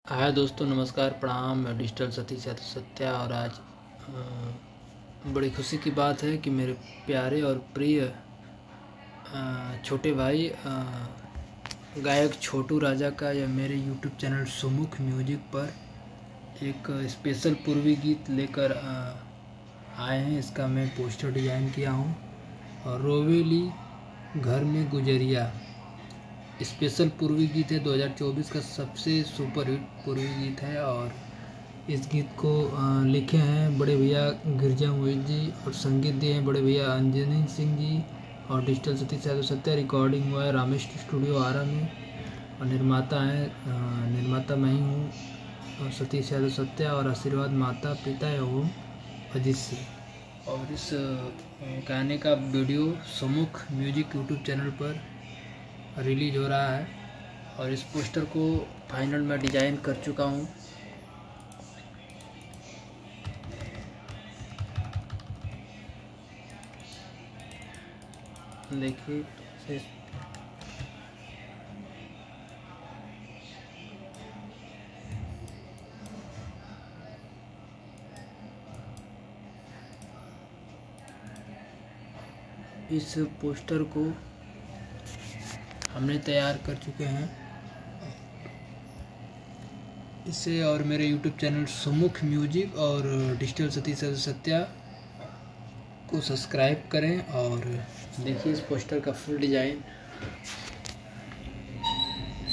हाय दोस्तों, नमस्कार, प्रणाम। मैं डिजिटल सतीश यादव सत्या। और आज बड़ी खुशी की बात है कि मेरे प्यारे और प्रिय छोटे भाई गायक छोटू राजा का या मेरे यूट्यूब चैनल सुमुख म्यूजिक पर एक स्पेशल पूर्वी गीत लेकर आए हैं। इसका मैं पोस्टर डिज़ाइन किया हूँ और रोवेली घर में गुजरिया स्पेशल पूर्वी गीत है। 2024 का सबसे सुपर हिट पूर्वी गीत है और इस गीत को लिखे हैं बड़े भैया गिरजा मोहित जी और संगीत दिए हैं बड़े भैया अंजनी सिंह जी और डिजिटल सतीश यादव सत्या। रिकॉर्डिंग हुआ है रामेश स्टूडियो आरा में और निर्माता मैं ही हूँ सतीश यादव सत्या और आशीर्वाद माता पिता एवं अजीत सिंह। और इस गाने का वीडियो सुमुख म्यूजिक यूट्यूब चैनल पर रिलीज हो रहा है और इस पोस्टर को फाइनल में डिज़ाइन कर चुका हूँ। देखिए इस पोस्टर को हमने तैयार कर चुके हैं। इसे और मेरे यूट्यूब चैनल सुमुख म्यूजिक और डिजिटल सतीश सत्या को सब्सक्राइब करें और देखिए इस पोस्टर का फुल डिज़ाइन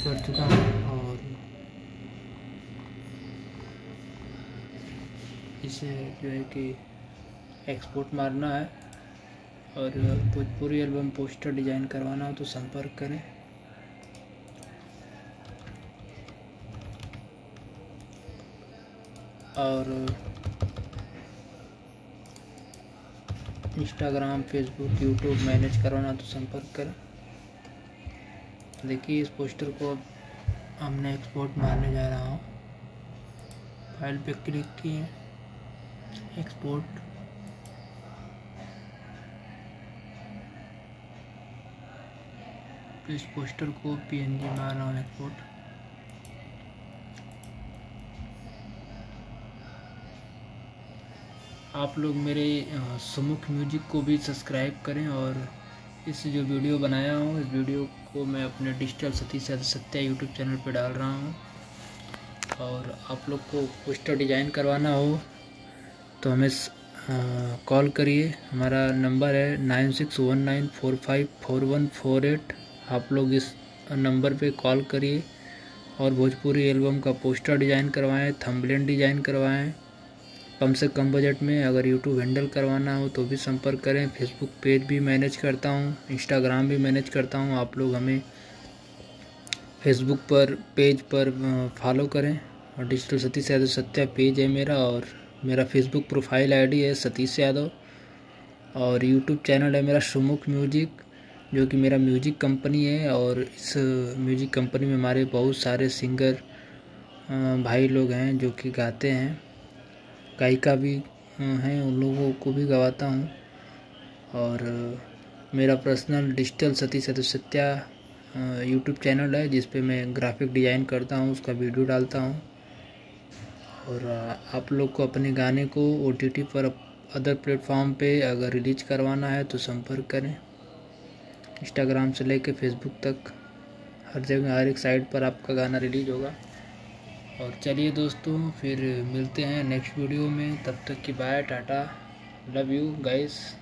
कर चुका हूँ और इसे जो है कि एक्सपोर्ट मारना है और पूरी एल्बम पोस्टर डिज़ाइन करवाना हो तो संपर्क करें। और इंस्टाग्राम, फेसबुक, यूट्यूब मैनेज करवाना तो संपर्क करें। देखिए इस पोस्टर को हमने एक्सपोर्ट मारने जा रहा हूँ। फाइल पे क्लिक किए, एक्सपोर्ट, तो इस पोस्टर को पीएनजी मार रहा हूँ एक्सपोर्ट। आप लोग मेरे सुमुख म्यूजिक को भी सब्सक्राइब करें और इस जो वीडियो बनाया हूँ इस वीडियो को मैं अपने digital Satish Yadav Satya YouTube channel पर डाल रहा हूँ। और आप लोग को पोस्टर डिज़ाइन करवाना हो तो हमें कॉल करिए। हमारा नंबर है 9619454148। आप लोग इस नंबर पे कॉल करिए और भोजपुरी एल्बम का पोस्टर डिज़ाइन करवाएं, थंबनेल डिज़ाइन करवाएं कम से कम बजट में। अगर यूट्यूब हैंडल करवाना हो तो भी संपर्क करें। फेसबुक पेज भी मैनेज करता हूँ, इंस्टाग्राम भी मैनेज करता हूँ। आप लोग हमें फेसबुक पर पेज पर फॉलो करें और डिजिटल सतीश यादव सत्या पेज है मेरा और मेरा फेसबुक प्रोफाइल आईडी है सतीश यादव और यूट्यूब चैनल है मेरा सुमुख म्यूजिक जो कि मेरा म्यूजिक कंपनी है। और इस म्यूजिक कंपनी में हमारे बहुत सारे सिंगर भाई लोग हैं जो कि गाते हैं, गायिका भी हैं, उन लोगों को भी गवाता हूँ। और मेरा personal digital Satish Yadav Satya YouTube channel है जिस पे मैं ग्राफिक डिज़ाइन करता हूँ, उसका वीडियो डालता हूँ। और आप लोग को अपने गाने को OTT पर अदर प्लेटफॉर्म पे अगर रिलीज करवाना है तो संपर्क करें। इंस्टाग्राम से लेकर फेसबुक तक हर जगह हर एक साइट पर आपका गाना रिलीज होगा। और चलिए दोस्तों, फिर मिलते हैं नेक्स्ट वीडियो में। तब तक की bye, tata, love you guys.